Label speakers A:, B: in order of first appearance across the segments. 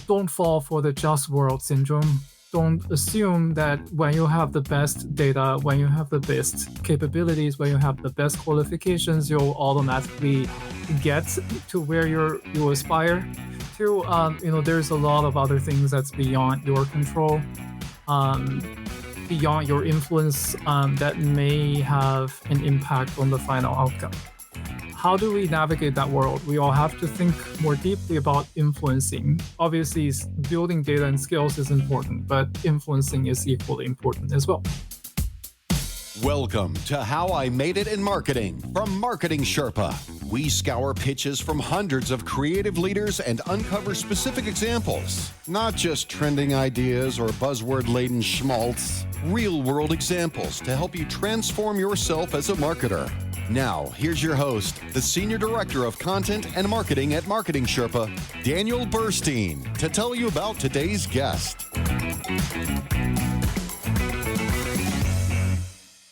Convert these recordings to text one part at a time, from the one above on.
A: don't fall for the just world syndrome. Don't assume that when you have the best data, when you have the best capabilities, when you have the best qualifications, you'll automatically get to where you aspire to. There's a lot of other things that's beyond your control, um, beyond your influence, that may have an impact on the final outcome. How do we navigate that world? We all have to think more deeply about influencing. Obviously, building data and skills is important, but influencing is equally important as well.
B: Welcome to How I Made It in Marketing from Marketing Sherpa. We scour pitches from hundreds of creative leaders and uncover specific examples. Not just trending ideas or buzzword-laden schmaltz. Real-world examples to help you transform yourself as a marketer. Now, here's your host, the Senior Director of Content and Marketing at Marketing Sherpa, Daniel Burstein, to tell you about today's guest.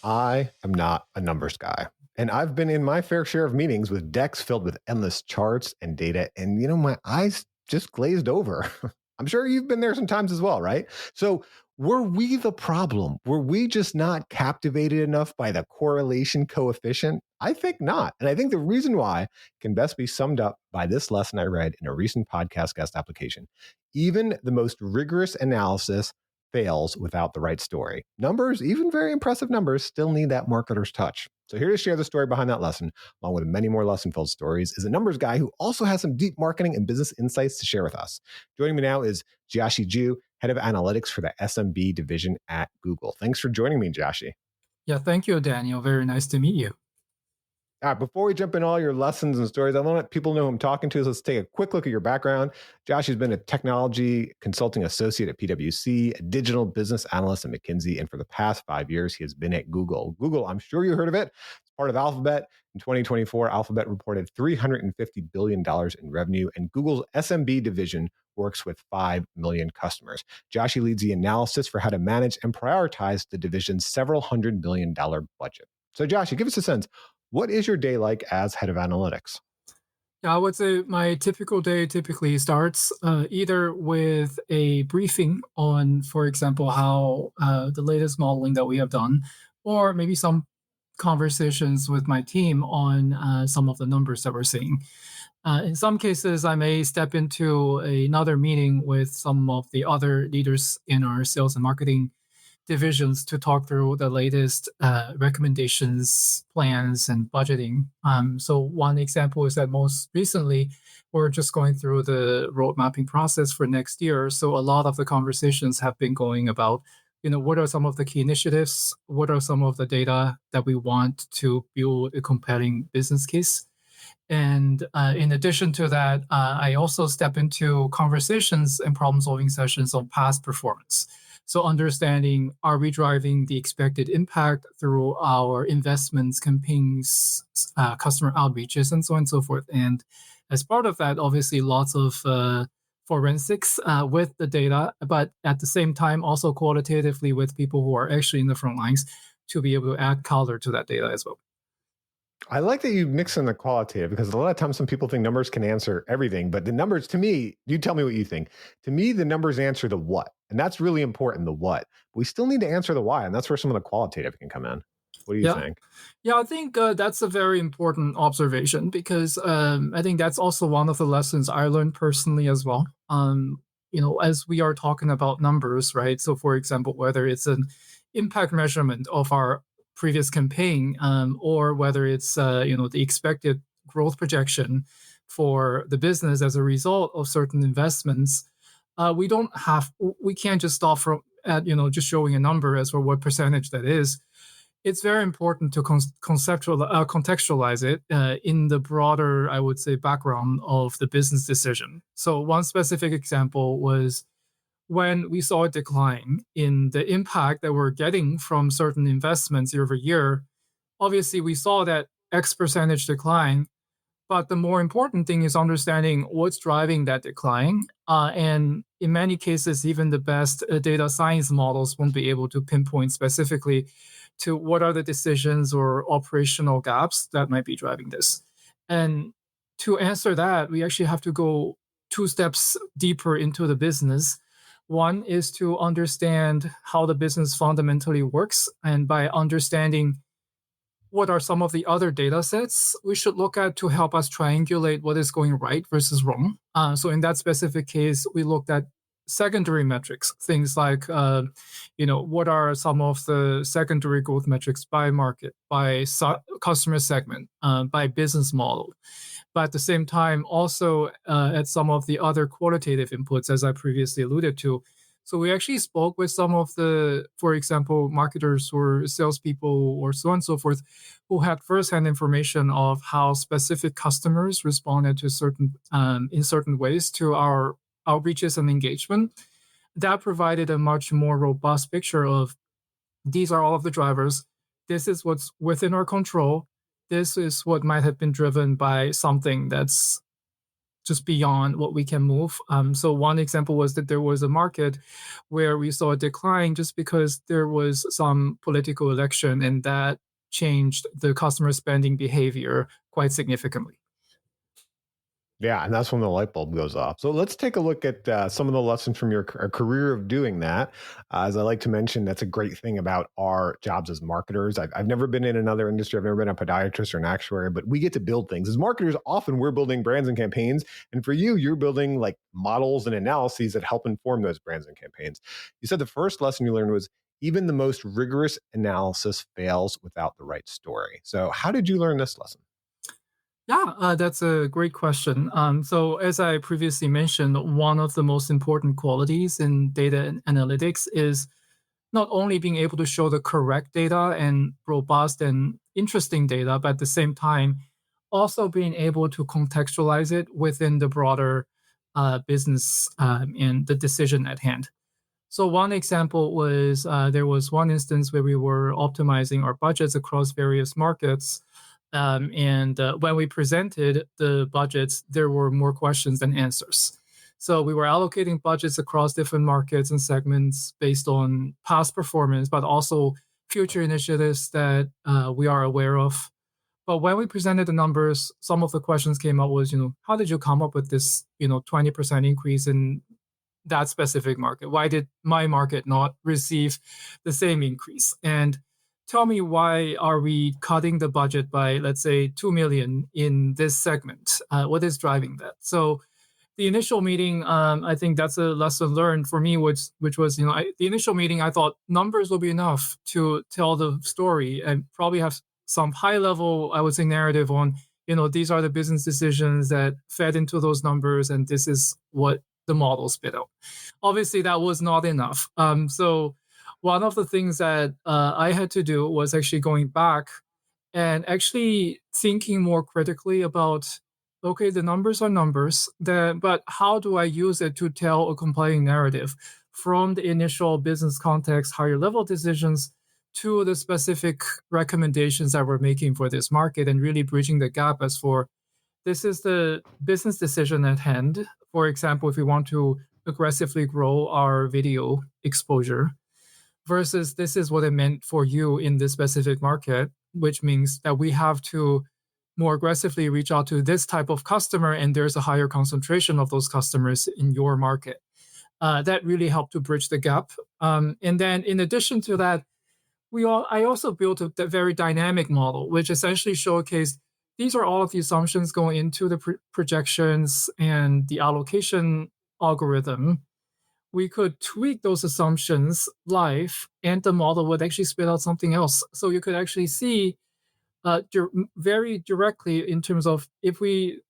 C: I am not a numbers guy, and I've been in my fair share of meetings with decks filled with endless charts and data, and my eyes just glazed over. I'm sure you've been there sometimes as well, right? So were we the problem? Were we just not captivated enough by the correlation coefficient? I think not. And I think the reason why can best be summed up by this lesson I read in a recent podcast guest application. Even the most rigorous analysis fails without the right story. Numbers, even very impressive numbers, still need that marketer's touch. So here to share the story behind that lesson, along with many more lesson-filled stories, is a numbers guy who also has some deep marketing and business insights to share with us. Joining me now is Jiaxi Zhu, Head of Analytics for the SMB division at Google. Thanks for joining me, Jiaxi.
A: Yeah, thank you, Daniel. Very nice to meet you.
C: All right, before we jump in all your lessons and stories, I want to let people know who I'm talking to. So let's take a quick look at your background. Josh has been a technology consulting associate at PwC, a digital business analyst at McKinsey, and for the past 5 years, he has been at Google. Google, I'm sure you heard of it. It's part of Alphabet. In 2024, Alphabet reported $350 billion in revenue, and Google's SMB division works with 5 million customers. Josh leads the analysis for how to manage and prioritize the division's several $100 million budget. So Josh, give us a sense. What is your day like as head of analytics?
A: Yeah, I would say my typical day typically starts either with a briefing on, for example, how the latest modeling that we have done, or maybe some conversations with my team on some of the numbers that we're seeing. In some cases, I may step into another meeting with some of the other leaders in our sales and marketing divisions to talk through the latest recommendations, plans, and budgeting. So one example is that most recently, we're just going through the road mapping process for next year. So a lot of the conversations have been going about, what are some of the key initiatives? What are some of the data that we want to build a compelling business case? And in addition to that, I also step into conversations and problem-solving sessions on past performance. So understanding, are we driving the expected impact through our investments, campaigns, customer outreaches, and so on and so forth. And as part of that, obviously, lots of forensics with the data, but at the same time, also qualitatively with people who are actually in the front lines to be able to add color to that data as well.
C: I like that you mix in the qualitative, because a lot of times some people think numbers can answer everything, but the numbers, to me, you tell me what you think. To me, the numbers answer the what, and that's really important, the what. But we still need to answer the why, and that's where some of the qualitative can come in. What do you think?
A: Yeah, I think that's a very important observation, because I think that's also one of the lessons I learned personally as well. As we are talking about numbers, right? So for example, whether it's an impact measurement of our previous campaign, or whether it's the expected growth projection for the business as a result of certain investments, we can't just stop from at just showing a number as for what percentage that is. It's very important to contextualize it in the broader, I would say, background of the business decision. So one specific example was when we saw a decline in the impact that we're getting from certain investments year over year. Obviously, we saw that X percentage decline, but the more important thing is understanding what's driving that decline. And in many cases, even the best data science models won't be able to pinpoint specifically to what are the decisions or operational gaps that might be driving this. And to answer that, we actually have to go two steps deeper into the business. One is to understand how the business fundamentally works. And by understanding what are some of the other data sets we should look at to help us triangulate what is going right versus wrong. So in that specific case, we looked at secondary metrics, things like, what are some of the secondary growth metrics by market, by customer segment, by business model. But at the same time, also at some of the other qualitative inputs, as I previously alluded to. So we actually spoke with some of the, for example, marketers or salespeople or so on and so forth, who had firsthand information of how specific customers responded to certain in certain ways to our outreaches and engagement. That provided a much more robust picture of these are all of the drivers. This is what's within our control. This is what might have been driven by something that's just beyond what we can move. So one example was that there was a market where we saw a decline just because there was some political election, and that changed the customer spending behavior quite significantly.
C: Yeah, and that's when the light bulb goes off. So let's take a look at some of the lessons from your career of doing that. As I like to mention, that's a great thing about our jobs as marketers. I've never been in another industry. I've never been a podiatrist or an actuary, but we get to build things. As marketers, often we're building brands and campaigns. And for you, you're building like models and analyses that help inform those brands and campaigns. You said the first lesson you learned was even the most rigorous analysis fails without the right story. So how did you learn this lesson?
A: Yeah, that's a great question. So, as I previously mentioned, one of the most important qualities in data and analytics is not only being able to show the correct data and robust and interesting data, but at the same time, also being able to contextualize it within the broader business and the decision at hand. So one example was there was one instance where we were optimizing our budgets across various markets. And when we presented the budgets, there were more questions than answers. So we were allocating budgets across different markets and segments based on past performance, but also future initiatives that we are aware of. But when we presented the numbers, some of the questions came up was, how did you come up with this, 20% increase in that specific market? Why did my market not receive the same increase? And tell me, why are we cutting the budget by, let's say, 2 million in this segment? What is driving that? So the initial meeting, I think that's a lesson learned for me, which was, the initial meeting, I thought numbers will be enough to tell the story and probably have some high level, I would say, narrative on, these are the business decisions that fed into those numbers, and this is what the model spit out. Obviously, that was not enough. So one of the things that I had to do was actually going back and actually thinking more critically about, okay, the numbers are numbers, but how do I use it to tell a compelling narrative from the initial business context, higher level decisions, to the specific recommendations that we're making for this market, and really bridging the gap as for this is the business decision at hand. For example, if we want to aggressively grow our video exposure, versus this is what it meant for you in this specific market, which means that we have to more aggressively reach out to this type of customer, and there's a higher concentration of those customers in your market. That really helped to bridge the gap. And then in addition to that, I also built a very dynamic model, which essentially showcased these are all of the assumptions going into the projections and the allocation algorithm. We could tweak those assumptions live, and the model would actually spit out something else. So you could actually see very directly in terms of if we,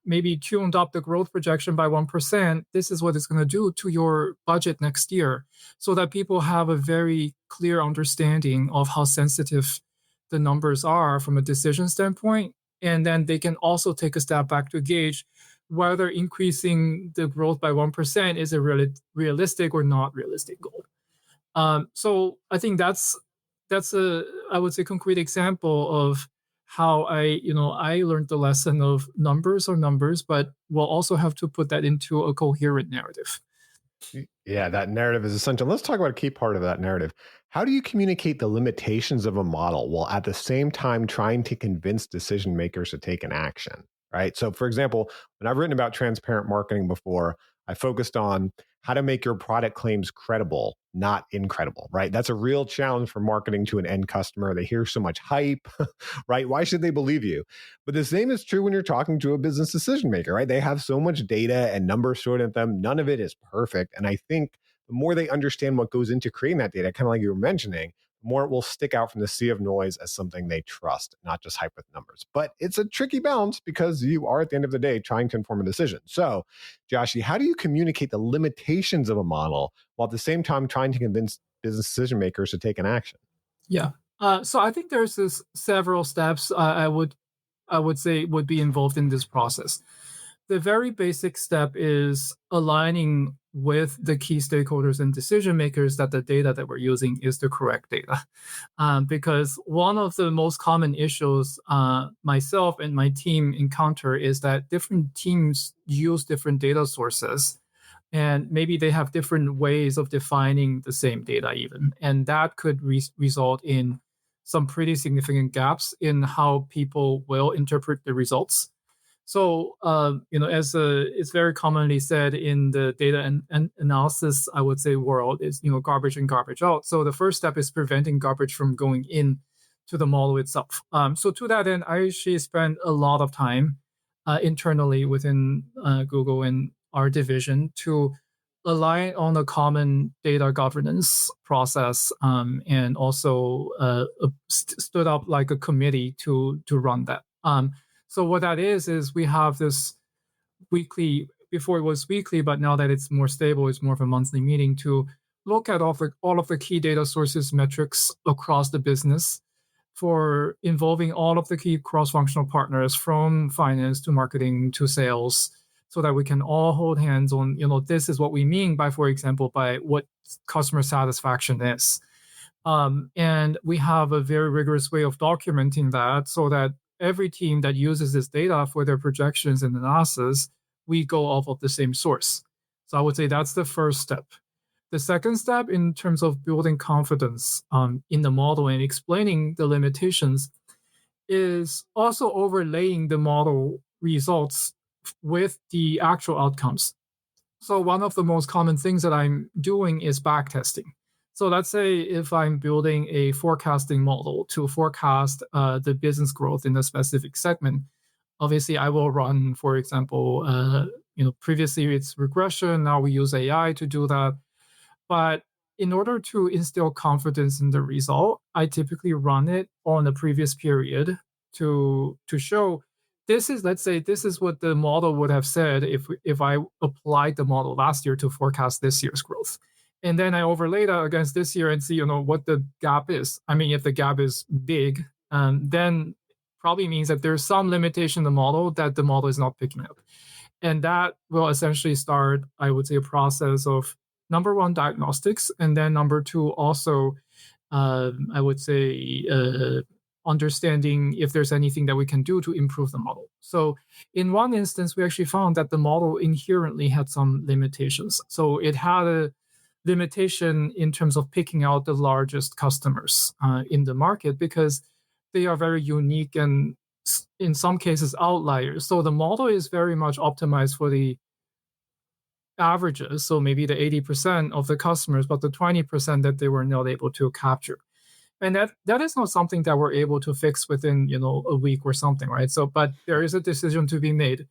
A: maybe tuned up the growth projection by 1%, this is what it's going to do to your budget next year, so that people have a very clear understanding of how sensitive the numbers are from a decision standpoint. And then they can also take a step back to gauge whether increasing the growth by 1% is a realistic or not realistic goal. So I think that's a, I would say, concrete example of how I learned the lesson of numbers are numbers, but we'll also have to put that into a coherent narrative.
C: Yeah, that narrative is essential. Let's talk about a key part of that narrative. How do you communicate the limitations of a model while at the same time trying to convince decision makers to take an action? right? So, for example, when I've written about transparent marketing before, I focused on how to make your product claims credible, not incredible, right? That's a real challenge for marketing to an end customer. They hear so much hype, right? Why should they believe you? But the same is true when you're talking to a business decision maker, right? They have so much data and numbers thrown at them. None of it is perfect. And I think the more they understand what goes into creating that data, kind of like you were mentioning, the more it will stick out from the sea of noise as something they trust, not just hype with numbers. But it's a tricky balance because you are, at the end of the day, trying to inform a decision. So, Joshi, how do you communicate the limitations of a model while at the same time trying to convince business decision makers to take an action?
A: Yeah. So I think there's several steps I would say would be involved in this process. The very basic step is aligning with the key stakeholders and decision makers that the data that we're using is the correct data. Because one of the most common issues myself and my team encounter is that different teams use different data sources, and maybe they have different ways of defining the same data even, and that could result in some pretty significant gaps in how people will interpret the results. So, as it's very commonly said in the data and analysis, I would say world is garbage in, garbage out. So the first step is preventing garbage from going in to the model itself. So to that end, I actually spend a lot of time internally within Google and our division to align on a common data governance process, and also stood up like a committee to run that. So what that is we have this weekly. Before it was weekly, but now that it's more stable, it's more of a monthly meeting to look at all of the key data sources, metrics across the business, for involving all of the key cross-functional partners from finance to marketing to sales, so that we can all hold hands on, this is what we mean by, for example, by what customer satisfaction is. And we have a very rigorous way of documenting that, so that every team that uses this data for their projections and analysis, we go off of the same source. So I would say that's the first step. The second step in terms of building confidence in the model and explaining the limitations is also overlaying the model results with the actual outcomes. So one of the most common things that I'm doing is backtesting. So let's say if I'm building a forecasting model to forecast the business growth in a specific segment, obviously I will run, for example, previously it's regression, now we use AI to do that. But in order to instill confidence in the result, I typically run it on the previous period to show this is, let's say, this is what the model would have said if I applied the model last year to forecast this year's growth. And then I overlay that against this year and see, what the gap is. I mean, if the gap is big, then probably means that there's some limitation in the model that the model is not picking up. And that will essentially start, I would say, a process of number one, diagnostics, and then number two, also, I would say, understanding if there's anything that we can do to improve the model. So in one instance, we actually found that the model inherently had some limitations. So it had a limitation in terms of picking out the largest customers in the market, because they are very unique and in some cases outliers. So the model is very much optimized for the averages, so maybe the 80% of the customers, but the 20% that they were not able to capture. And that is not something that we're able to fix within a week or something, right? So, but there is a decision to be made.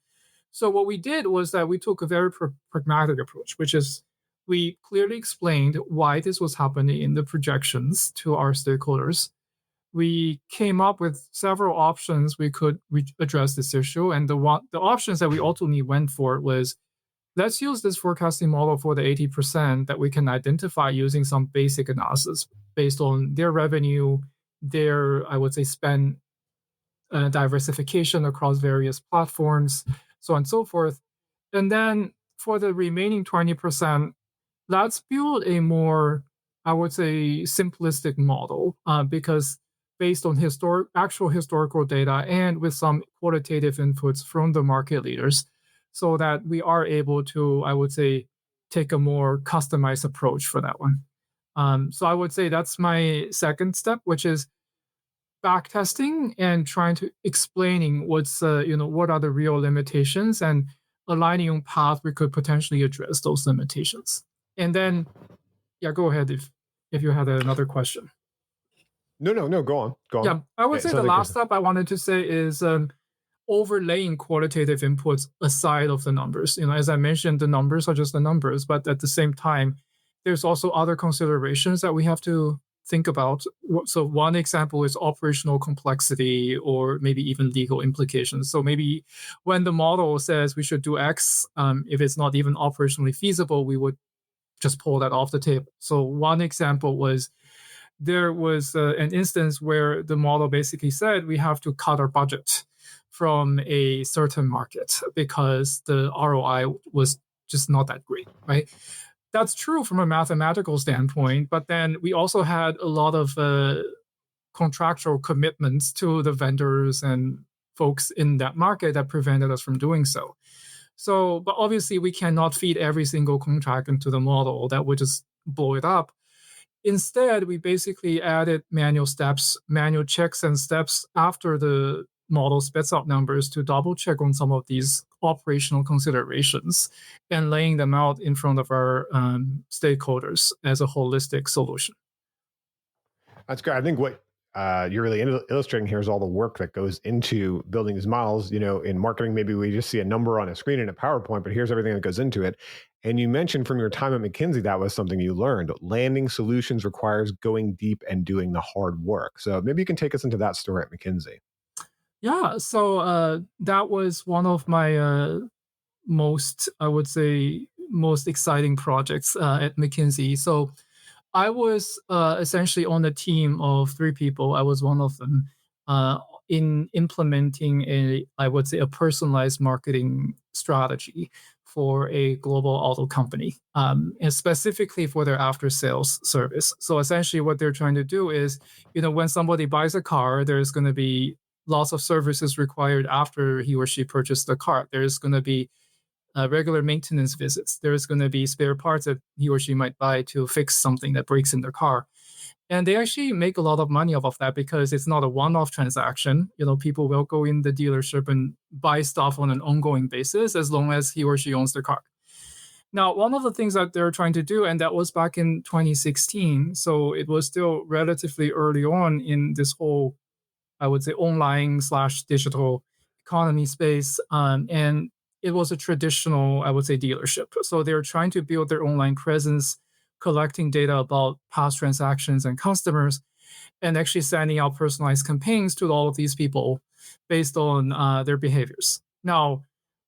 A: So what we did was that we took a very pragmatic approach, which is we clearly explained why this was happening in the projections to our stakeholders. We came up with several options we could address this issue, and the options that we ultimately went for was, let's use this forecasting model for the 80% that we can identify using some basic analysis based on their revenue, their, I would say, spend diversification across various platforms, so on and so forth. And then for the remaining 20%, let's build a more, I would say, simplistic model, because based on actual historical data and with some qualitative inputs from the market leaders, so that we are able to, I would say, take a more customized approach for that one. So I would say that's my second step, which is back testing and trying to explaining what are the real limitations and aligning on path we could potentially address those limitations. And then, yeah, go ahead if you had another question.
C: No. Go on. Go on.
A: Yeah, I would
C: It
A: say the
C: sounds like
A: last step I wanted to say is overlaying qualitative inputs aside of the numbers. As I mentioned, the numbers are just the numbers, but at the same time, there's also other considerations that we have to think about. So one example is operational complexity or maybe even legal implications. So maybe when the model says we should do X, if it's not even operationally feasible, we would just pull that off the table. So one example was there was an instance where the model basically said we have to cut our budget from a certain market because the ROI was just not that great, right? That's true from a mathematical standpoint, but then we also had a lot of contractual commitments to the vendors and folks in that market that prevented us from doing so. So, but obviously, we cannot feed every single contract into the model. That would just blow it up. Instead, we basically added manual steps, manual checks and steps after the model spits out numbers to double check on some of these operational considerations and laying them out in front of our stakeholders as a holistic solution.
C: That's good. I think what you're really illustrating here is all the work that goes into building these models. In marketing, maybe we just see a number on a screen in a PowerPoint, but here's everything that goes into it. And you mentioned from your time at McKinsey, that was something you learned. Landing solutions requires going deep and doing the hard work. So maybe you can take us into that story at McKinsey.
A: Yeah, so that was one of my I would say, most exciting projects at McKinsey. So I was essentially on a team of three people. I was one of them in implementing I would say, a personalized marketing strategy for a global auto company, and specifically for their after sales service. So essentially, what they're trying to do is, when somebody buys a car, there's going to be lots of services required after he or she purchased the car. There's going to be regular maintenance visits. There's going to be spare parts that he or she might buy to fix something that breaks in their car. And they actually make a lot of money off of that because it's not a one-off transaction. People will go in the dealership and buy stuff on an ongoing basis as long as he or she owns their car. Now, one of the things that they're trying to do, and that was back in 2016, so it was still relatively early on in this whole, I would say, online/digital economy space. And it was a traditional, I would say, dealership. So they're trying to build their online presence, collecting data about past transactions and customers, and actually sending out personalized campaigns to all of these people based on their behaviors. Now,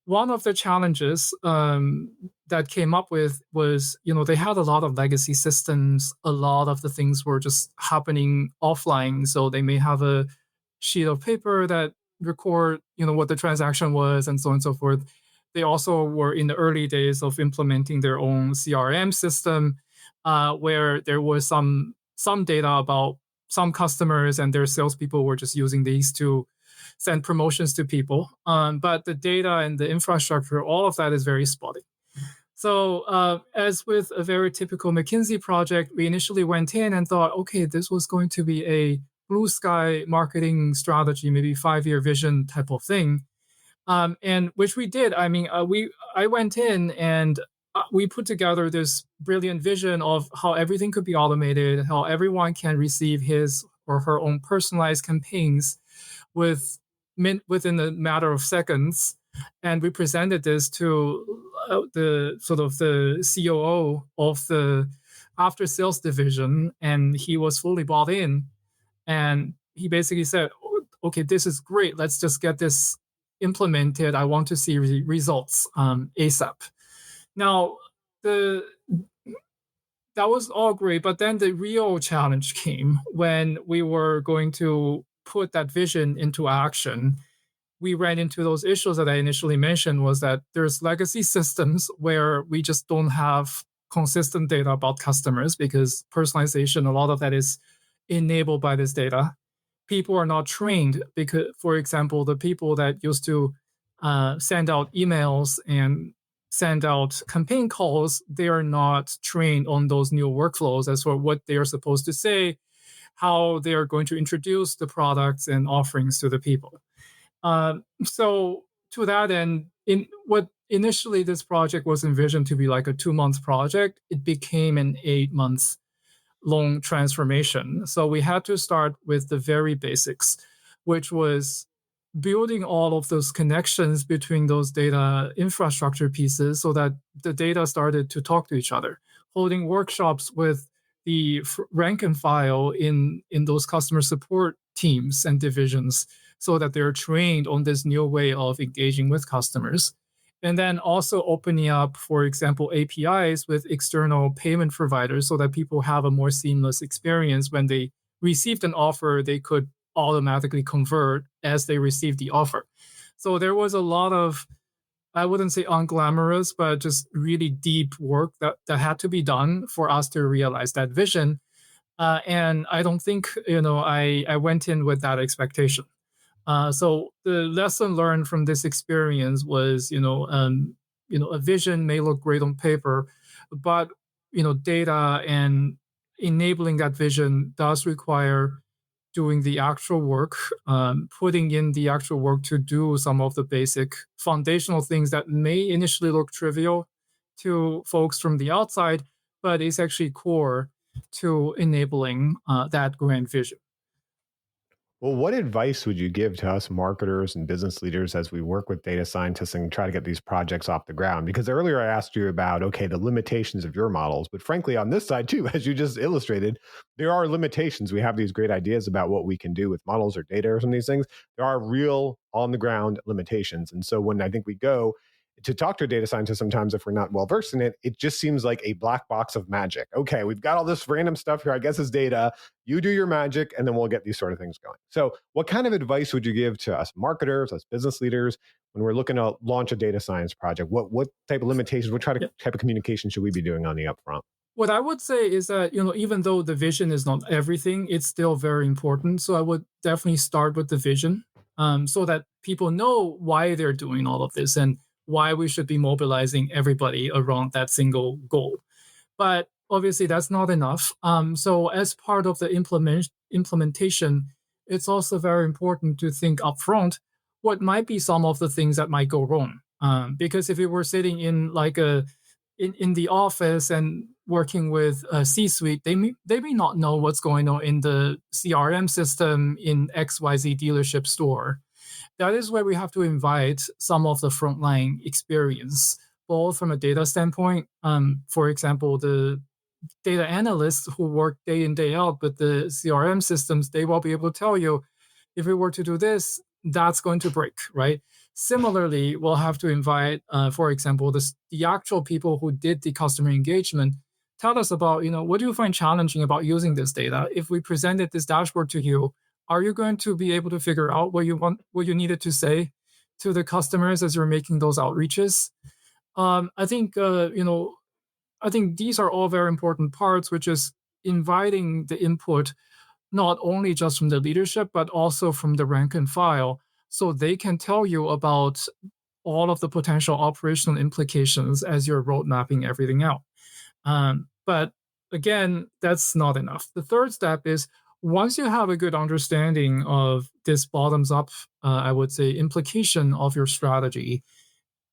A: one of the challenges that came up with was, they had a lot of legacy systems. A lot of the things were just happening offline. So they may have a sheet of paper that record, what the transaction was and so on and so forth. They also were in the early days of implementing their own CRM system, where there was some data about some customers, and their salespeople were just using these to send promotions to people. But the data and the infrastructure, all of that is very spotty. So as with a very typical McKinsey project, we initially went in and thought, okay, this was going to be a blue sky marketing strategy, maybe 5-year vision type of thing. And which we did. I mean, I went in and we put together this brilliant vision of how everything could be automated, how everyone can receive his or her own personalized campaigns within a matter of seconds. And we presented this to the sort of the COO of the after sales division, and he was fully bought in. And he basically said, okay, this is great. Let's just get this implemented. I want to see results ASAP. Now, that was all great, but then the real challenge came when we were going to put that vision into action. We ran into those issues that I initially mentioned, was that there's legacy systems where we just don't have consistent data about customers because personalization, a lot of that is enabled by this data. People are not trained because, for example, the people that used to send out emails and send out campaign calls, they are not trained on those new workflows as for what they are supposed to say, how they are going to introduce the products and offerings to the people. So to that end, in what initially this project was envisioned to be like a 2 month project, it became an 8 months long transformation. So we had to start with the very basics, which was building all of those connections between those data infrastructure pieces so that the data started to talk to each other, holding workshops with the rank and file in those customer support teams and divisions so that they're trained on this new way of engaging with customers. And then also opening up, for example, APIs with external payment providers so that people have a more seamless experience. When they received an offer, they could automatically convert as they receive the offer. So there was a lot of, I wouldn't say unglamorous, but just really deep work that had to be done for us to realize that vision. And I don't think, I went in with that expectation. So the lesson learned from this experience was, a vision may look great on paper, but data and enabling that vision does require doing the actual work, putting in the actual work to do some of the basic foundational things that may initially look trivial to folks from the outside, but is actually core to enabling that grand vision.
C: Well, what advice would you give to us marketers and business leaders as we work with data scientists and try to get these projects off the ground? Because earlier I asked you about, okay, the limitations of your models, but frankly, on this side too, as you just illustrated, there are limitations. We have these great ideas about what we can do with models or data or some of these things. There are real on the ground limitations. And so when I think we go to talk to a data scientist, sometimes if we're not well versed in it, it just seems like a black box of magic. Okay, we've got all this random stuff here. I guess it's data. You do your magic, and then we'll get these sort of things going. So, what kind of advice would you give to us marketers, us business leaders, when we're looking to launch a data science project? What type of limitations,
A: Yeah.
C: type of communication should we be doing on the upfront?
A: What I would say is that, even though the vision is not everything, it's still very important. So I would definitely start with the vision, so that people know why they're doing all of this and why we should be mobilizing everybody around that single goal. But obviously, that's not enough. So as part of the implementation, it's also very important to think upfront what might be some of the things that might go wrong. Because if we were sitting in like in the office and working with a C-suite, they may not know what's going on in the CRM system in XYZ dealership store. That is where we have to invite some of the frontline experience, both from a data standpoint. For example, the data analysts who work day in, day out with the CRM systems, they will be able to tell you if we were to do this, that's going to break, right? Similarly, we'll have to invite, for example, the actual people who did the customer engagement. Tell us about, what do you find challenging about using this data? If we presented this dashboard to you, are you going to be able to figure out what you needed to say to the customers as you're making those outreaches? I think, I think these are all very important parts, which is inviting the input not only just from the leadership, but also from the rank and file, so they can tell you about all of the potential operational implications as you're road mapping everything out. But again, that's not enough. The third step is once you have a good understanding of this bottoms up, I would say, implication of your strategy,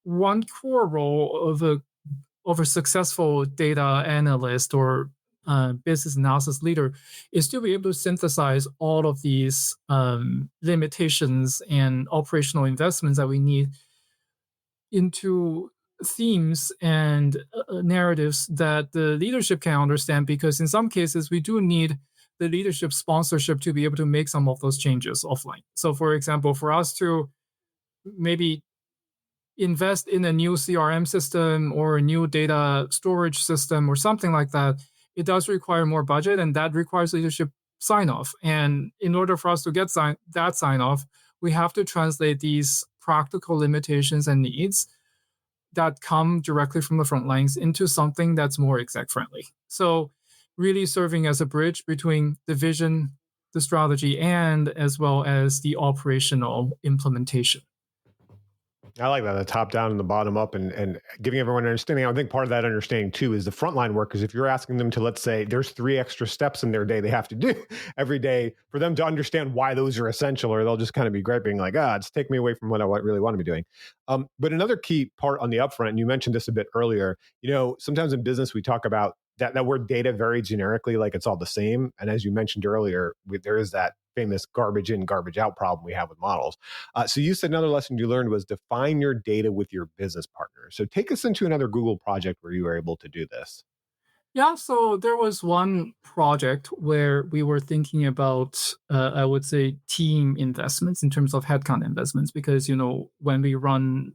A: one core role of a successful data analyst or business analysis leader is to be able to synthesize all of these limitations and operational investments that we need into themes and narratives that the leadership can understand, because in some cases we do need the leadership sponsorship to be able to make some of those changes offline. So for example, for us to maybe invest in a new CRM system or a new data storage system or something like that, it does require more budget, and that requires leadership sign off. And in order for us to get that sign off, we have to translate these practical limitations and needs that come directly from the front lines into something that's more exec friendly. So, really serving as a bridge between the vision, the strategy, and as well as the operational implementation.
C: I like that, the top down and the bottom up, and giving everyone an understanding. I think part of that understanding too is the frontline workers. If you're asking them to, let's say, there's 3 extra steps in their day they have to do every day for them to understand why those are essential, or they'll just kind of be griping like, it's taking me away from what I really want to be doing. But another key part on the upfront, and you mentioned this a bit earlier, sometimes in business we talk about that word data very generically, like it's all the same. And as you mentioned earlier, there is that famous garbage in, garbage out problem we have with models. So you said another lesson you learned was define your data with your business partners. So take us into another Google project where you were able to do this.
A: Yeah, so there was one project where we were thinking about, I would say, team investments in terms of headcount investments, because when we run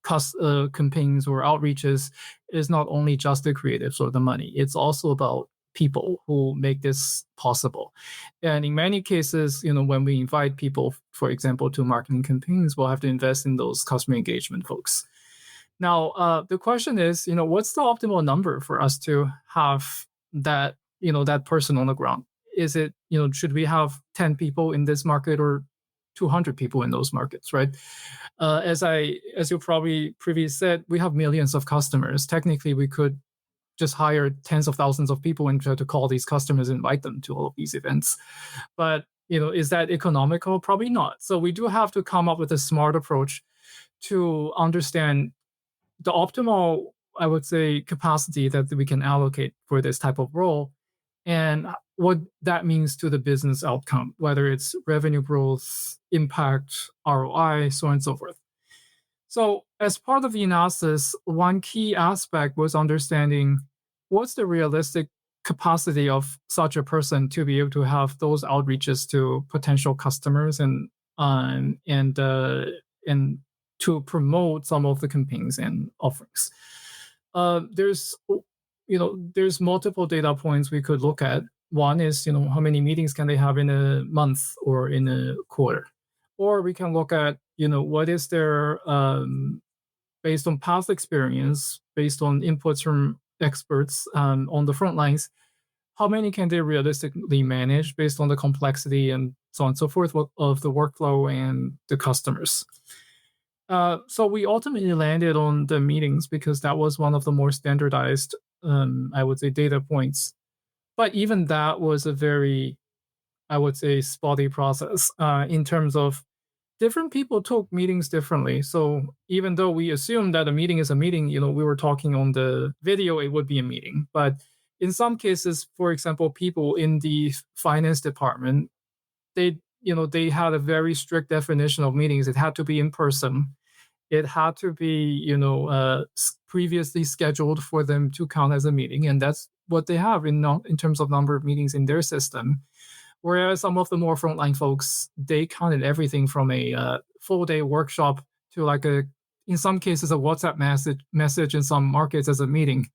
A: campaigns or outreaches, it's not only just the creatives or the money; it's also about people who make this possible. And in many cases, when we invite people, for example, to marketing campaigns, we'll have to invest in those customer engagement folks. Now, the question is, what's the optimal number for us to have that person on the ground? Is it, should we have 10 people in this market or 200 people in those markets, right? As you probably previously said, we have millions of customers. Technically, we could just hire tens of thousands of people and try to call these customers, invite them to all of these events. But, is that economical? Probably not. So we do have to come up with a smart approach to understand the optimal, I would say, capacity that we can allocate for this type of role, and what that means to the business outcome, whether it's revenue growth, impact, ROI, so on and so forth. So, as part of the analysis, one key aspect was understanding what's the realistic capacity of such a person to be able to have those outreaches to potential customers and to promote some of the campaigns and offerings. There's multiple data points we could look at. One is, how many meetings can they have in a month or in a quarter, or we can look at, what is their based on past experience, based on inputs from experts on the front lines, how many can they realistically manage based on the complexity and so on and so forth of the workflow and the customers. So we ultimately landed on the meetings because that was one of the more standardized, I would say, data points. But even that was a very, I would say, spotty process in terms of different people took meetings differently. So even though we assumed that a meeting is a meeting, we were talking on the video, it would be a meeting. But in some cases, for example, people in the finance department, they had a very strict definition of meetings. It had to be in person. It had to be, previously scheduled for them to count as a meeting, and that's what they have in terms of number of meetings in their system. Whereas some of the more frontline folks, they counted everything from a full day workshop to in some cases, a WhatsApp message in some markets as a meeting.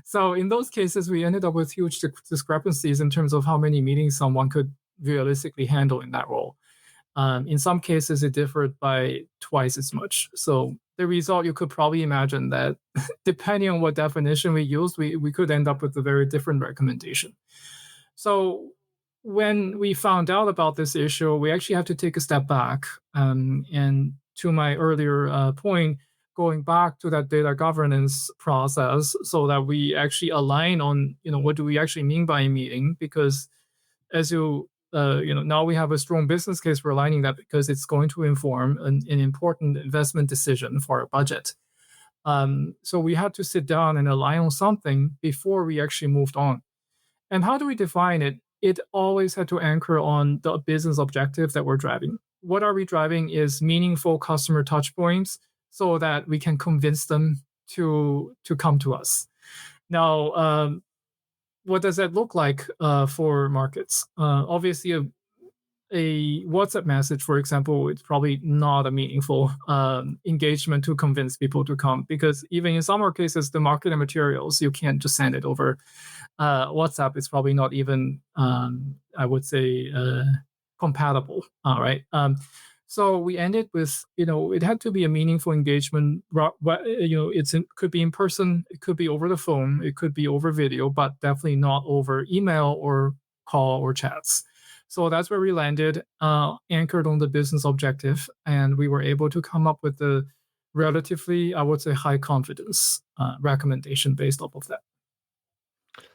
A: So in those cases, we ended up with huge discrepancies in terms of how many meetings someone could realistically handle in that role. In some cases, it differed by twice as much. So the result, you could probably imagine that depending on what definition we used, we could end up with a very different recommendation. So when we found out about this issue, we actually have to take a step back. And to my earlier point, going back to that data governance process so that we actually align on, what do we actually mean by a meeting? Because as now we have a strong business case for aligning that because it's going to inform an important investment decision for our budget. So we had to sit down and align on something before we actually moved on. And how do we define it? It always had to anchor on the business objective that we're driving. What are we driving is meaningful customer touch points so that we can convince them to come to us. Now, what does that look like for markets? Obviously, a WhatsApp message, for example, it's probably not a meaningful engagement to convince people to come, because even in some more cases, the marketing materials, you can't just send it over WhatsApp. It's probably not even, I would say, compatible. Right. So we ended with, it had to be a meaningful engagement. Could be in person, it could be over the phone, it could be over video, but definitely not over email or call or chats. So that's where we landed, anchored on the business objective, and we were able to come up with the relatively, I would say, high confidence recommendation based off of that.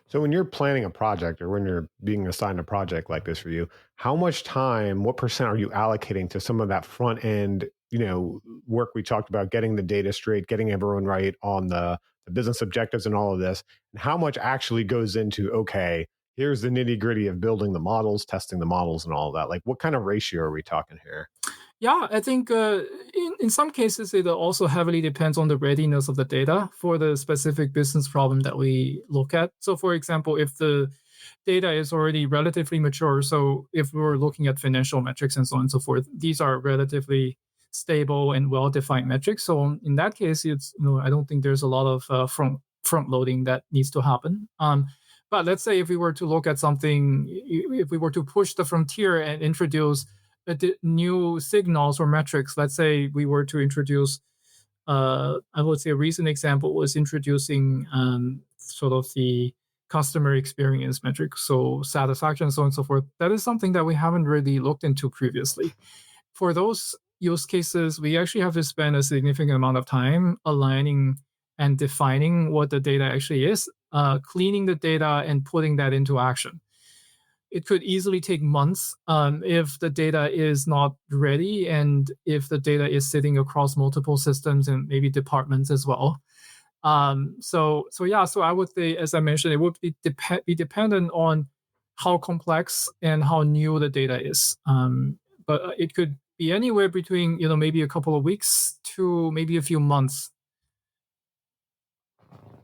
C: So when you're planning a project or when you're being assigned a project like this for you, how much time, what percent are you allocating to some of that front end, work we talked about, getting the data straight, getting everyone right on the business objectives and all of this, and how much actually goes into, okay, here's the nitty gritty of building the models, testing the models and all of that. Like what kind of ratio are we talking here?
A: Yeah, I think in some cases it also heavily depends on the readiness of the data for the specific business problem that we look at. So, for example, if the data is already relatively mature, so if we're looking at financial metrics and so on and so forth, these are relatively stable and well-defined metrics. So, in that case, it's I don't think there's a lot of front loading that needs to happen. But let's say if we were to look at something, if we were to push the frontier and introduce new signals or metrics. Let's say we were to introduce, I would say a recent example was introducing sort of the customer experience metric, so satisfaction, so on and so forth. That is something that we haven't really looked into previously. For those use cases, we actually have to spend a significant amount of time aligning and defining what the data actually is, cleaning the data and putting that into action. It could easily take months if the data is not ready and if the data is sitting across multiple systems and maybe departments as well. So I would say, as I mentioned, it would be dependent on how complex and how new the data is. But it could be anywhere between maybe a couple of weeks to maybe a few months.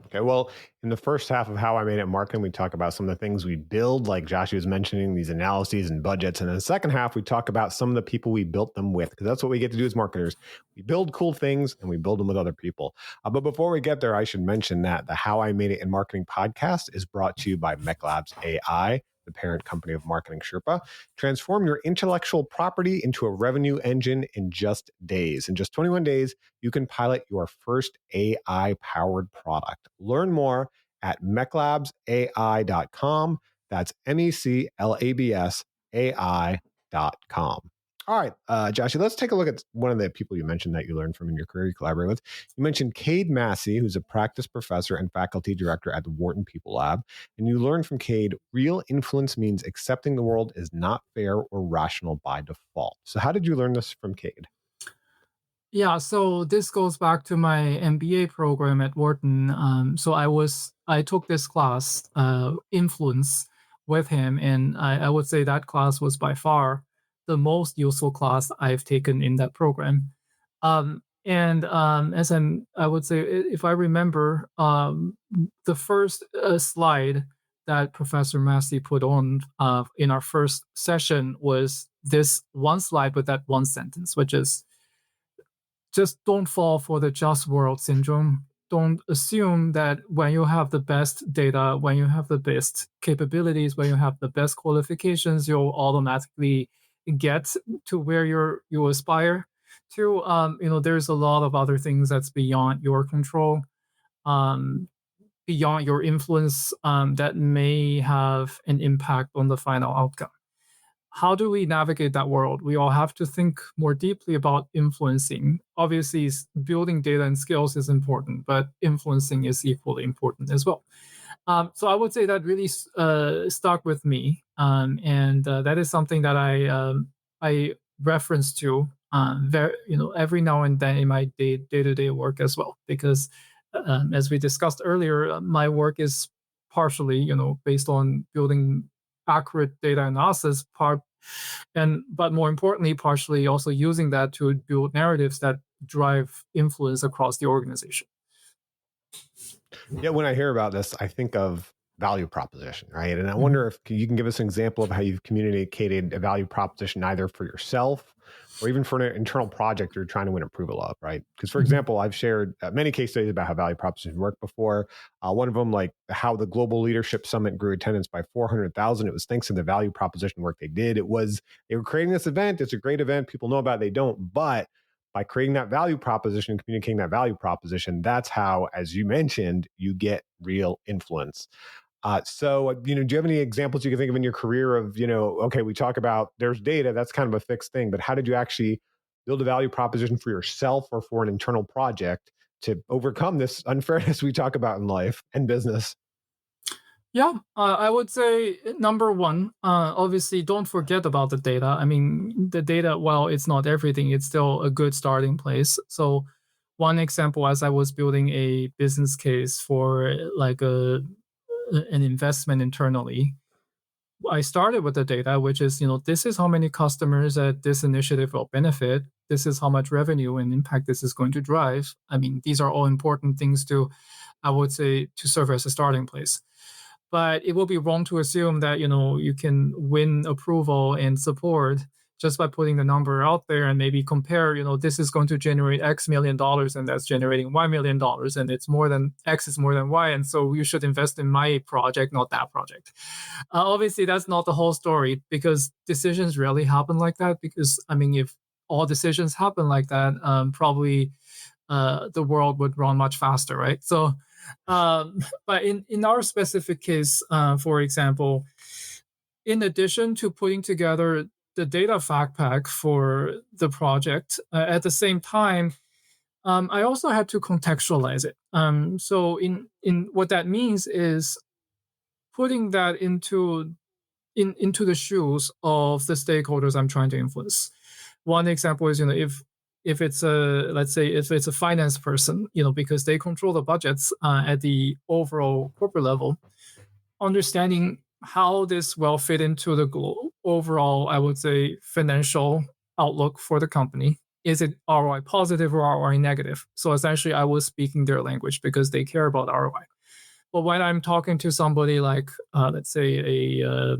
C: Okay, well, in the first half of How I Made It Marketing, we talk about some of the things we build, like Josh was mentioning, these analyses and budgets. And in the second half, we talk about some of the people we built them with, because that's what we get to do as marketers. We build cool things and we build them with other people. But before we get there, I should mention that the How I Made It in Marketing podcast is brought to you by MechLabs AI, the parent company of Marketing Sherpa. Transform your intellectual property into a revenue engine in just days. In just 21 days, you can pilot your first AI-powered product. Learn more at mechlabsai.com. That's MECLABS AI.com. All right, Joshy, let's take a look at one of the people you mentioned that you learned from in your career you collaborate with. You mentioned Cade Massey, who's a practice professor and faculty director at the Wharton People Lab. And you learned from Cade, real influence means accepting the world is not fair or rational by default. So how did you learn this from Cade?
A: Yeah, so this goes back to my MBA program at Wharton. So I took this class, influence, with him, and I would say that class was by far the most useful class I've taken in that program. And I would say, if I remember, the first slide that Professor Massey put on in our first session was this one slide with that one sentence, which is, just don't fall for the just world syndrome. Don't assume that when you have the best data, when you have the best capabilities, when you have the best qualifications, you'll automatically get to where you aspire to. There's a lot of other things that's beyond your control, um, beyond your influence, that may have an impact on the final outcome. How do we navigate that world? We all have to think more deeply about influencing. Obviously, building data and skills is important, but influencing is equally important as well. So I would say that really stuck with me, and that is something that I reference to every now and then in my day-to-day work as well, because as we discussed earlier, my work is partially based on building accurate data analysis but more importantly, partially also using that to build narratives that drive influence across the organization.
C: Yeah, when I hear about this, I think of value proposition, right? And I wonder if you can give us an example of how you've communicated a value proposition either for yourself or even for an internal project you're trying to win approval of, right? Because, for example, I've shared many case studies about how value propositions work before. One of them, like how the Global Leadership Summit grew attendance by 400,000. It was thanks to the value proposition work they did. They were creating this event. It's a great event. People know about it. They don't. But by creating that value proposition and communicating that value proposition, that's how, as you mentioned, you get real influence. So, do you have any examples you can think of in your career of, okay, we talk about there's data, that's kind of a fixed thing, but how did you actually build a value proposition for yourself or for an internal project to overcome this unfairness we talk about in life and business?
A: Yeah, I would say number one, obviously, don't forget about the data. I mean, the data, while it's not everything, it's still a good starting place. So, one example, as I was building a business case for like an investment internally, I started with the data, which is, this is how many customers that this initiative will benefit. This is how much revenue and impact this is going to drive. I mean, these are all important things to, I would say, to serve as a starting place. But it will be wrong to assume that, you can win approval and support just by putting the number out there and maybe compare, this is going to generate X million dollars and that's generating Y million dollars and it's more than X is more than Y. And so you should invest in my project, not that project. Obviously, that's not the whole story because decisions rarely happen like that. Because, I mean, if all decisions happen like that, probably the world would run much faster, right? So, but in our specific case, for example, in addition to putting together the data fact pack for the project, at the same time, I also had to contextualize it. So in what that means is putting that into the shoes of the stakeholders I'm trying to influence. One example is, if it's a, let's say if it's a finance person, because they control the budgets at the overall corporate level, understanding how this will fit into the overall, I would say, financial outlook for the company. Is it ROI positive or ROI negative? So essentially, I was speaking their language because they care about ROI. But when I'm talking to somebody like, let's say a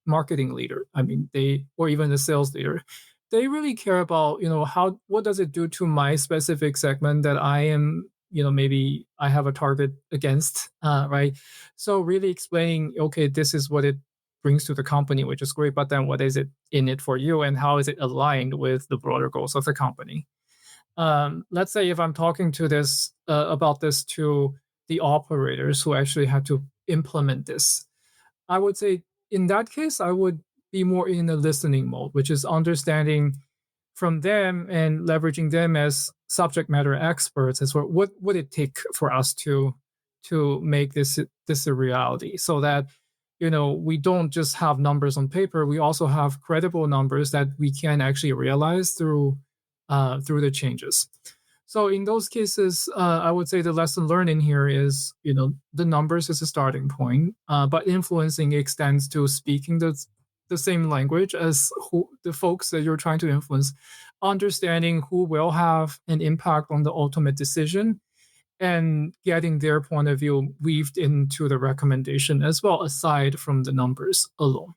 A: marketing leader, I mean, or even a sales leader, they really care about, what does it do to my specific segment that I am, maybe I have a target against, right? So really explaining, okay, this is what it brings to the company, which is great, but then what is it in it for you, and how is it aligned with the broader goals of the company? Let's say if I'm talking to this about this to the operators who actually have to implement this, I would say in that case I would be more in a listening mode, which is understanding from them and leveraging them as subject matter experts as well. What would it take for us to make this a reality, so that we don't just have numbers on paper, we also have credible numbers that we can actually realize through the changes. So in those cases, I would say the lesson learned in here is, the numbers is a starting point, but influencing extends to speaking the same language as the folks that you're trying to influence, understanding who will have an impact on the ultimate decision, and getting their point of view weaved into the recommendation as well, aside from the numbers alone.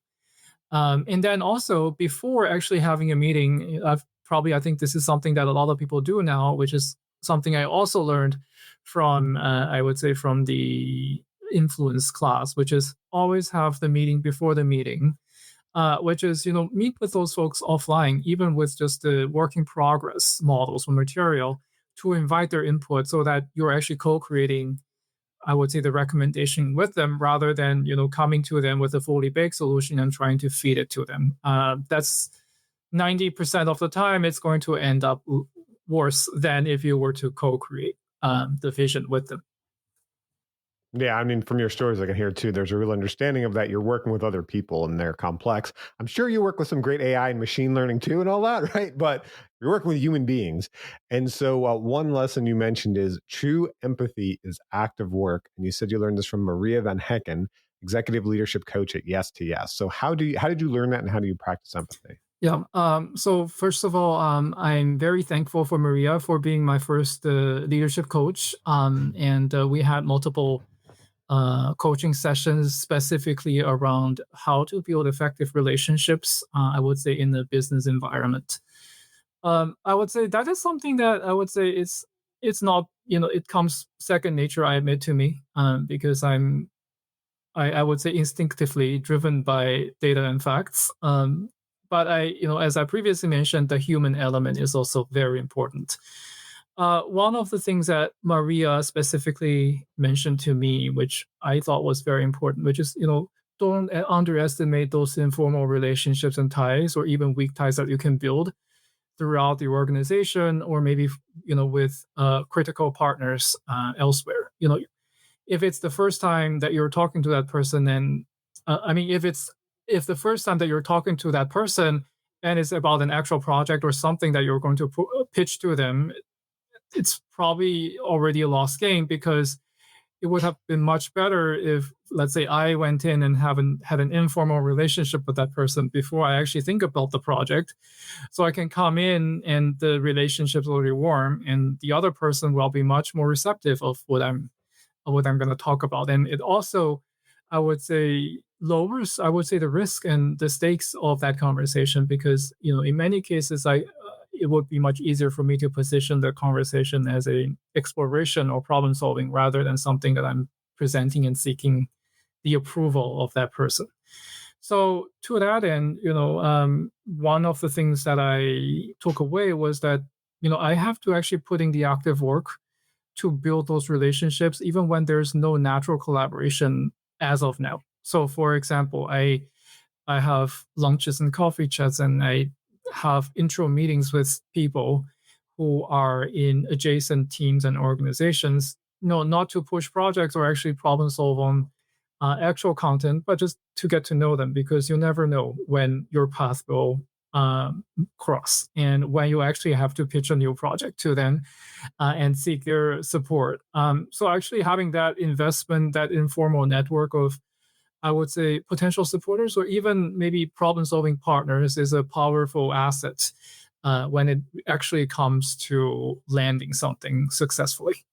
A: And then also, before actually having a meeting, I think this is something that a lot of people do now, which is something I also learned from, I would say, from the influence class, which is always have the meeting before the meeting, which is, meet with those folks offline, even with just the work in progress models or material, to invite their input so that you're actually co-creating, I would say, the recommendation with them, rather than coming to them with a fully baked solution and trying to feed it to them. That's 90% of the time it's going to end up worse than if you were to co-create the vision with them.
C: Yeah, I mean, from your stories, I can hear too, there's a real understanding of that. You're working with other people and they're complex. I'm sure you work with some great AI and machine learning too and all that, right? But you're working with human beings. And so one lesson you mentioned is true empathy is active work. And you said you learned this from Maria Van Hecken, executive leadership coach at Yes to Yes. So how did you learn that and how do you practice empathy?
A: Yeah. So first of all, I'm very thankful for Maria for being my first leadership coach. And we had multiple coaching sessions specifically around how to build effective relationships, I would say, in the business environment. I would say that is something that I would say it's not, it comes second nature, I admit, to me, because I would say instinctively driven by data and facts. But as I previously mentioned, the human element is also very important. One of the things that Maria specifically mentioned to me, which I thought was very important, which is, don't underestimate those informal relationships and ties, or even weak ties that you can build throughout the organization, or maybe with critical partners elsewhere. If it's the first time that you're talking to that person, and I mean, if the first time that you're talking to that person and it's about an actual project or something that you're going to pitch to them, it's probably already a lost game, because it would have been much better if, let's say, I went in and haven't had an informal relationship with that person before I actually think about the project. So I can come in and the relationship's already warm, and the other person will be much more receptive of what I'm going to talk about. And it also, I would say, lowers, I would say, the risk and the stakes of that conversation, because in many cases, it would be much easier for me to position the conversation as a exploration or problem solving, rather than something that I'm presenting and seeking the approval of that person. So to that end, one of the things that I took away was that I have to actually put in the active work to build those relationships, even when there's no natural collaboration as of now. So, for example, I have lunches and coffee chats, and I have intro meetings with people who are in adjacent teams and organizations. No, not to push projects or actually problem solve on actual content, but just to get to know them, because you never know when your path will cross, and when you actually have to pitch a new project to them and seek their support. So actually having that investment, that informal network of, I would say, potential supporters or even maybe problem-solving partners, is a powerful asset when it actually comes to landing something successfully.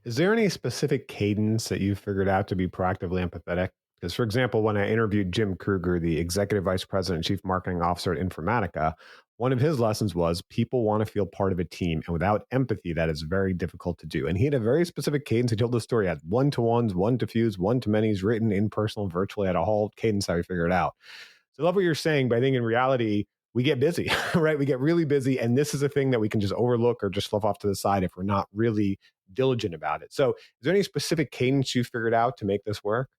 C: Is there any specific cadence that you've figured out to be proactively empathetic? Because, for example, when I interviewed Jim Kruger, the executive vice president and chief marketing officer at Informatica, one of his lessons was people want to feel part of a team. And without empathy, that is very difficult to do. And he had a very specific cadence. He told the story. He had one-to-ones, one-to-fews, one-to-manys, written in personal, virtually, had a whole cadence how he figured it out. So I love what you're saying, but I think in reality, we get busy, right? We get really busy. And this is a thing that we can just overlook or just slough off to the side if we're not really diligent about it. So is there any specific cadence you figured out to make this work?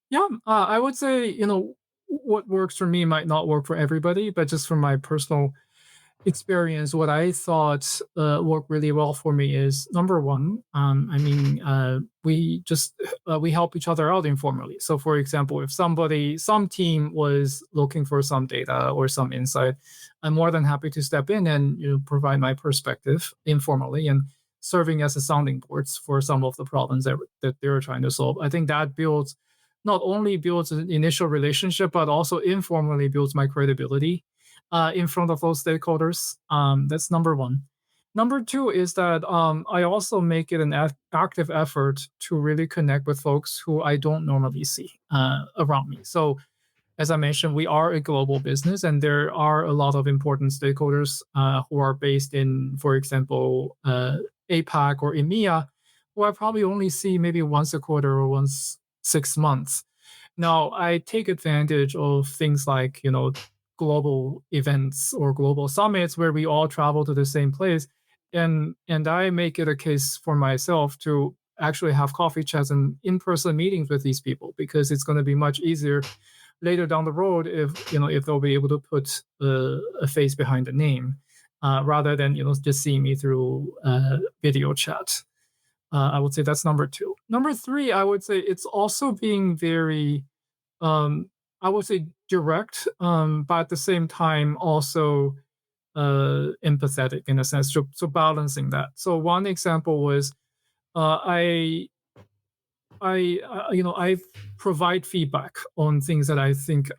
A: Yeah, I would say, what works for me might not work for everybody, but just from my personal experience, what I thought worked really well for me is, number one, I mean, we help each other out informally. So, for example, if some team was looking for some data or some insight, I'm more than happy to step in and provide my perspective informally, and serving as a sounding boards for some of the problems that they're trying to solve. I think that not only builds an initial relationship, but also informally builds my credibility in front of those stakeholders. That's number one. Number two is that I also make it an active effort to really connect with folks who I don't normally see around me. So, as I mentioned, we are a global business, and there are a lot of important stakeholders who are based in, for example, APAC or EMEA, who I probably only see maybe once a quarter or once 6 months. Now, I take advantage of things like, global events or global summits where we all travel to the same place. And I make it a case for myself to actually have coffee chats and in-person meetings with these people, because it's going to be much easier later down the road if they'll be able to put a face behind the name, rather than just seeing me through video chat. I would say that's number two. Number three, I would say it's also being very, I would say, direct, but at the same time also empathetic in a sense. So balancing that. So one example was I provide feedback on things that I think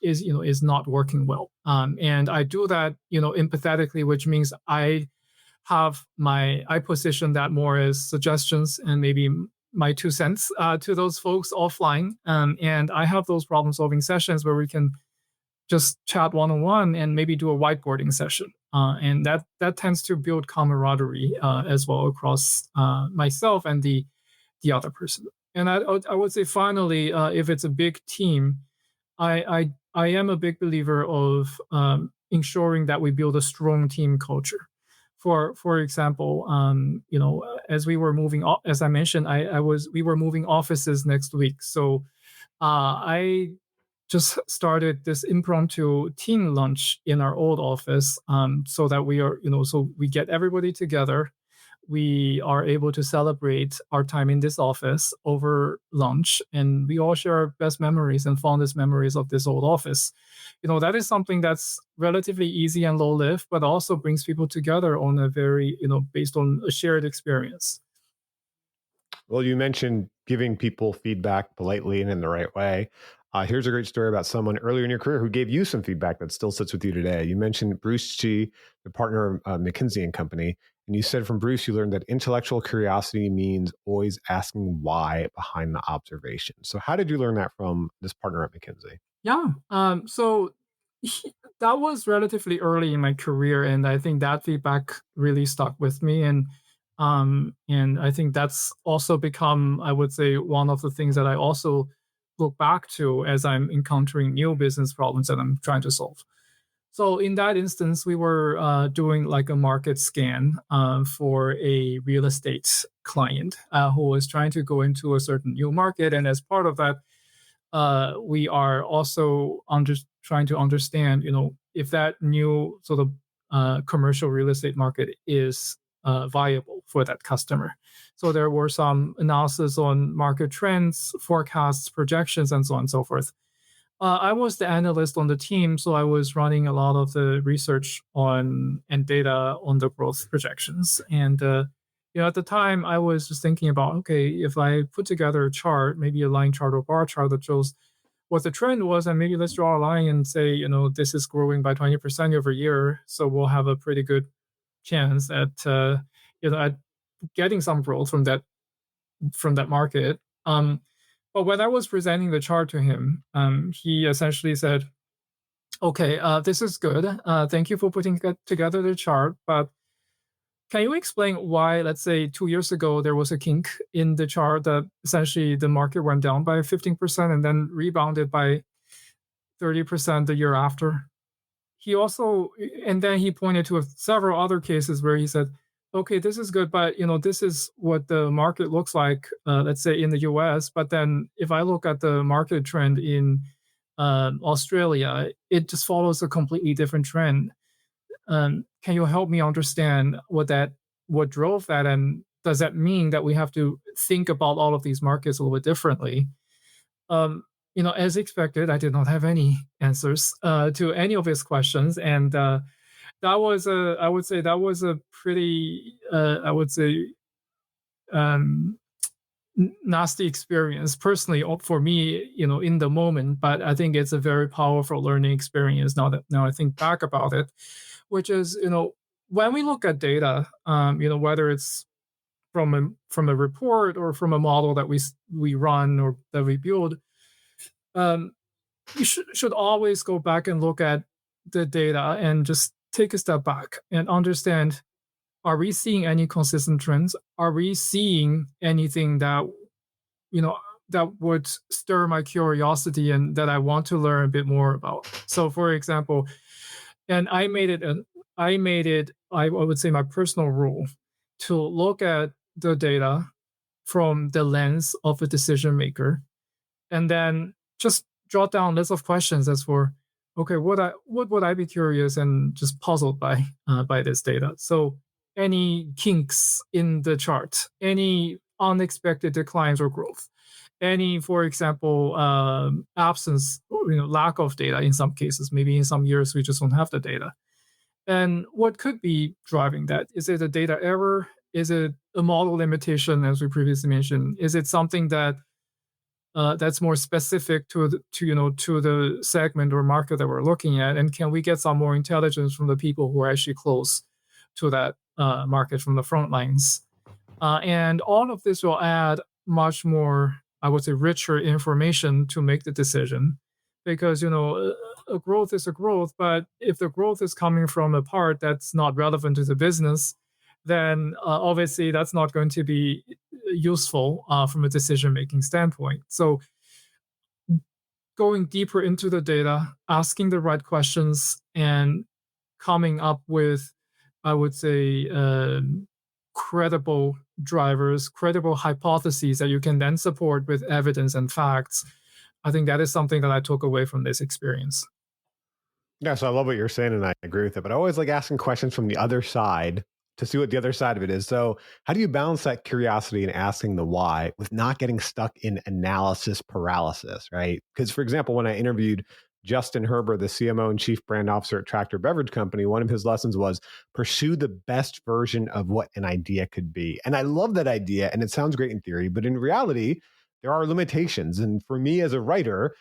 A: is not working well, and I do that empathetically, which means I position that more as suggestions and maybe my 2 cents to those folks offline, and I have those problem solving sessions where we can just chat one on one and maybe do a whiteboarding session, and that tends to build camaraderie as well across myself and the other person. And I would say finally, if it's a big team, I am a big believer of ensuring that we build a strong team culture. For example, as we were moving, as I mentioned, we were moving offices next week. So I just started this impromptu team lunch in our old office, so that so we get everybody together. We are able to celebrate our time in this office over lunch, and we all share our best memories and fondest memories of this old office. That is something that's relatively easy and low lift, but also brings people together on a very, based on a shared experience.
C: Well, you mentioned giving people feedback politely and in the right way. Here's a great story about someone earlier in your career who gave you some feedback that still sits with you today. You mentioned Bruce Chi, the partner of McKinsey and Company, and you said from Bruce you learned that intellectual curiosity means always asking why behind the observation. So, how did you learn that from this partner at McKinsey?
A: Yeah. So that was relatively early in my career, and I think that feedback really stuck with me. And I think that's also become, I would say, one of the things that I also look back to as I'm encountering new business problems that I'm trying to solve. So in that instance, we were doing like a market scan for a real estate client who was trying to go into a certain new market, and as part of that, we are also trying to understand, if that new sort of commercial real estate market is viable for that customer. So there were some analysis on market trends, forecasts, projections, and so on and so forth. I was the analyst on the team, so I was running a lot of the research on and data on the growth projections. And at the time, I was just thinking about, okay, if I put together a chart, maybe a line chart or bar chart that shows what the trend was, and maybe let's draw a line and say, this is growing by 20% over year, so we'll have a pretty good chance at getting some growth from that market. But when I was presenting the chart to him, he essentially said, "Okay, this is good. Thank you for putting together the chart, but can you explain why, let's say, 2 years ago there was a kink in the chart that essentially the market went down by 15% and then rebounded by 30% the year after?" He also, and then he pointed to several other cases where he said, okay, this is good, but this is what the market looks like, let's say in the US, but then if I look at the market trend in Australia, it just follows a completely different trend. Can you help me understand what drove that, and does that mean that we have to think about all of these markets a little bit differently? As expected, I did not have any answers to any of his questions, and I would say that was a pretty, I would say, um, nasty experience personally for me, in the moment. But I think it's a very powerful learning experience now I think back about it, which is, when we look at data, whether it's from a report or from a model that we run or that we build, um, you should always go back and look at the data and just take a step back and understand, are we seeing any consistent trends? Are we seeing anything you know that would stir my curiosity and that I want to learn a bit more about? So for example, and I would say my personal rule to look at the data from the lens of a decision maker, and then just jot down lists of questions as for, okay, what would I be curious and just puzzled by this data. So any kinks in the chart, any unexpected declines or growth, any, for example, absence or lack of data in some cases. Maybe in some years we just don't have the data. And what could be driving that? Is it a data error? Is it a model limitation, as we previously mentioned? Is it something that's more specific to the segment or market that we're looking at? And can we get some more intelligence from the people who are actually close to that market from the front lines? And all of this will add much more, I would say, richer information to make the decision. Because a growth is a growth, but if the growth is coming from a part that's not relevant to the business, then obviously that's not going to be useful from a decision making standpoint. So going deeper into the data, asking the right questions, and coming up with, I would say, credible drivers, credible hypotheses that you can then support with evidence and facts, I think that is something that I took away from this experience.
C: Yeah, so I love what you're saying, and I agree with it. But I always like asking questions from the other side to see what the other side of it is. So, how do you balance that curiosity and asking the why with not getting stuck in analysis paralysis, right? Because, for example, when I interviewed Justin Herber, the CMO and Chief Brand Officer at Tractor Beverage Company, one of his lessons was pursue the best version of what an idea could be. And I love that idea, and it sounds great in theory, but in reality, there are limitations. And for me as a writer,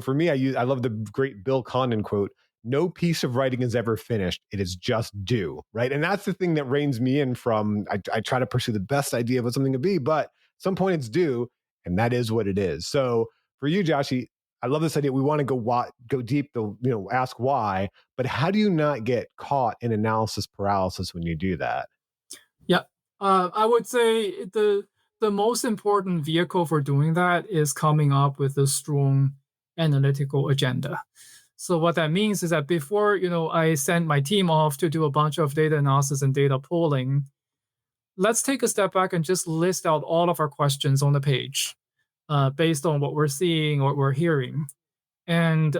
C: for me, I love the great Bill Condon quote: no piece of writing is ever finished. It is just due, right? And that's the thing that reins me in from, I try to pursue the best idea of what something could be, but at some point it's due, and that is what it is. So for you, Joshy, I love this idea. We want to go deep, ask why, but how do you not get caught in analysis paralysis when you do that?
A: Yeah. I would say the most important vehicle for doing that is coming up with a strong analytical agenda. So what that means is that before, I send my team off to do a bunch of data analysis and data pooling, let's take a step back and just list out all of our questions on the page, based on what we're seeing, what we're hearing. And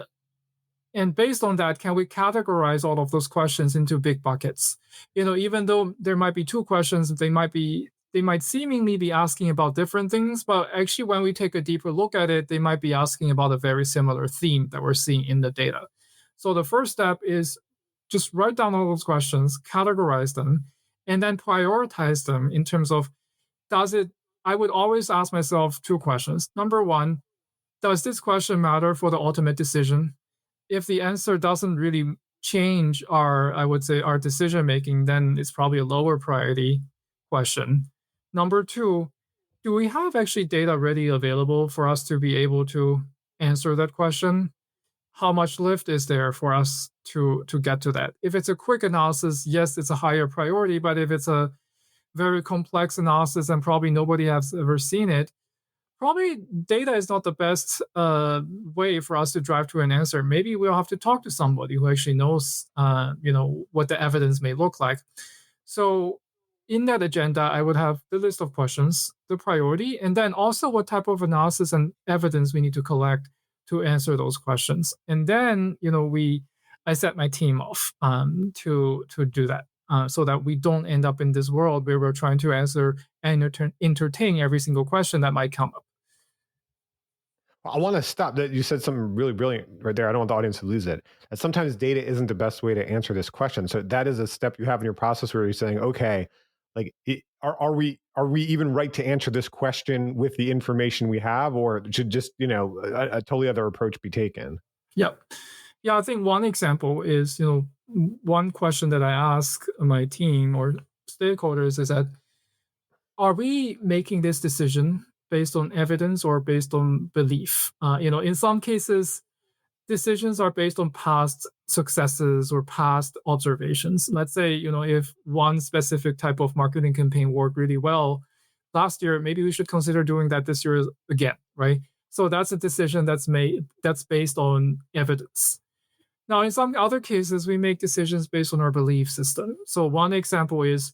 A: based on that, can we categorize all of those questions into big buckets? Even though there might be two questions, they might seemingly be asking about different things, but actually when we take a deeper look at it, they might be asking about a very similar theme that we're seeing in the data. So the first step is just write down all those questions, categorize them, and then prioritize them in terms of, I would always ask myself two questions. Number one, does this question matter for the ultimate decision? If the answer doesn't really change I would say, our decision making, then it's probably a lower priority question. Number two, do we have actually data ready available for us to be able to answer that question? How much lift is there for us to get to that? If it's a quick analysis, yes, it's a higher priority, but if it's a very complex analysis and probably nobody has ever seen it, probably data is not the best way for us to drive to an answer. Maybe we'll have to talk to somebody who actually knows, what the evidence may look like. So in that agenda, I would have the list of questions, the priority, and then also what type of analysis and evidence we need to collect to answer those questions. And then, I set my team off to do that. So that we don't end up in this world where we're trying to answer and entertain every single question that might come up.
C: I want to stop that. You said something really brilliant right there. I don't want the audience to lose it. That sometimes data isn't the best way to answer this question. So that is a step you have in your process where you're saying, okay, like, are we even right to answer this question with the information we have, or should just a totally other approach be taken?
A: Yep. Yeah, I think one example is, one question that I ask my team or stakeholders is that, are we making this decision based on evidence or based on belief? In some cases, decisions are based on past successes or past observations. Let's say, if one specific type of marketing campaign worked really well last year, maybe we should consider doing that this year again, right? So that's a decision that's based on evidence. Now, in some other cases, we make decisions based on our belief system. So one example is,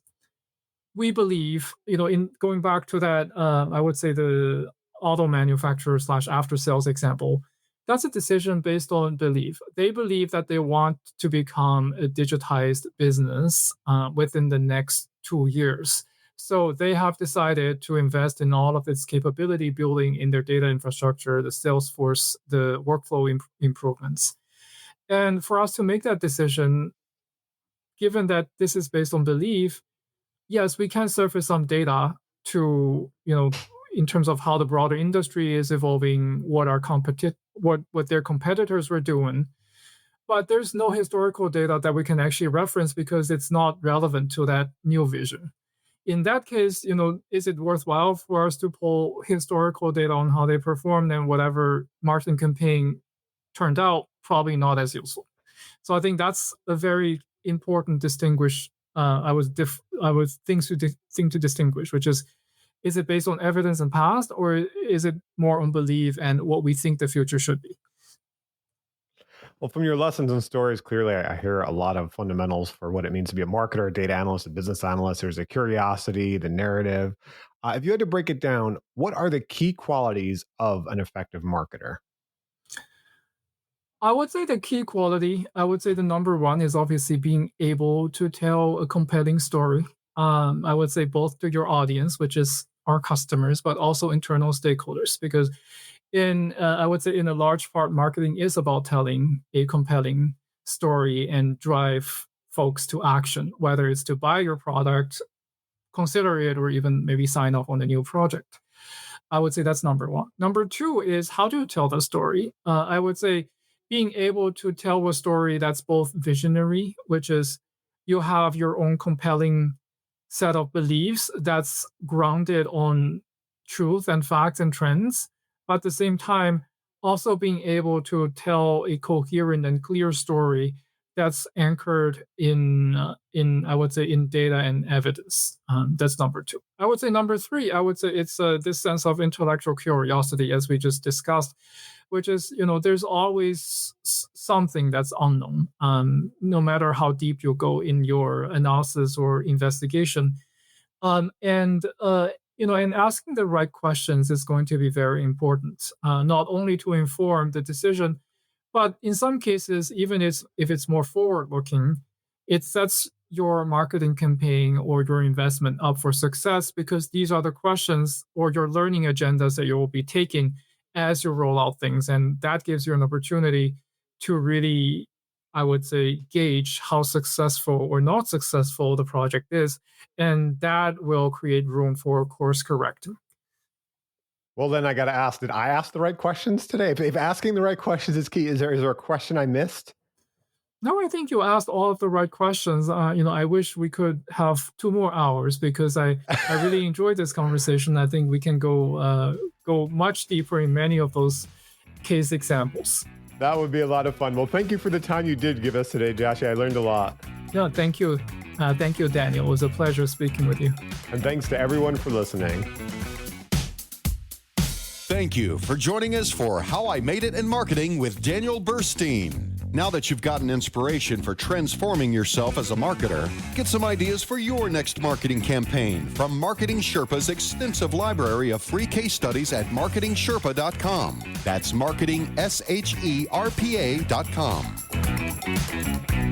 A: we believe, in going back to that, I would say the auto manufacturer slash after sales example, that's a decision based on belief. They believe that they want to become a digitized business within the next 2 years. So they have decided to invest in all of its capability building in their data infrastructure, the Salesforce, the workflow improvements. And for us to make that decision, given that this is based on belief, yes, we can surface some data to, in terms of how the broader industry is evolving, what their competitors were doing. But there's no historical data that we can actually reference because it's not relevant to that new vision. In that case, is it worthwhile for us to pull historical data on how they performed, and whatever marketing campaign turned out? Probably not as useful. So I think that's a very important distinguish. I was thing to distinguish, which is it based on evidence and past, or is it more on belief and what we think the future should be?
C: Well, from your lessons and stories, clearly I hear a lot of fundamentals for what it means to be a marketer, a data analyst, a business analyst. There's a curiosity, the narrative. If you had to break it down, what are the key qualities of an effective marketer?
A: I would say the key quality, I would say the number one is obviously being able to tell a compelling story. I would say both to your audience, which is our customers, but also internal stakeholders, because I would say in a large part, marketing is about telling a compelling story and drive folks to action, whether it's to buy your product, consider it, or even maybe sign up on a new project. I would say that's number one. Number two is how to tell the story. I would say being able to tell a story that's both visionary, which is you have your own compelling set of beliefs that's grounded on truth and facts and trends, but at the same time, also being able to tell a coherent and clear story that's anchored in I would say in data and evidence. That's number two. I would say number three. I would say it's this sense of intellectual curiosity, as we just discussed, which is there's always something that's unknown. No matter how deep you go in your analysis or investigation, and asking the right questions is going to be very important, not only to inform the decision, but in some cases, even if it's more forward looking, it sets your marketing campaign or your investment up for success because these are the questions or your learning agendas that you will be taking as you roll out things. And that gives you an opportunity to really, I would say, gauge how successful or not successful the project is. And that will create room for course correcting.
C: Well, then I got to ask, did I ask the right questions today? If asking the right questions is key, is there a question I missed?
A: No, I think you asked all of the right questions. I wish we could have 2 more hours because I really enjoyed this conversation. I think we can go much deeper in many of those case examples.
C: That would be a lot of fun. Well, thank you for the time you did give us today, Joshie. I learned a lot.
A: Yeah, thank you. Thank you, Daniel. It was a pleasure speaking with you.
C: And thanks to everyone for listening.
B: Thank you for joining us for How I Made It in Marketing with Daniel Burstein. Now that you've gotten inspiration for transforming yourself as a marketer, get some ideas for your next marketing campaign from Marketing Sherpa's extensive library of free case studies at marketingsherpa.com. That's marketingsherpa.com.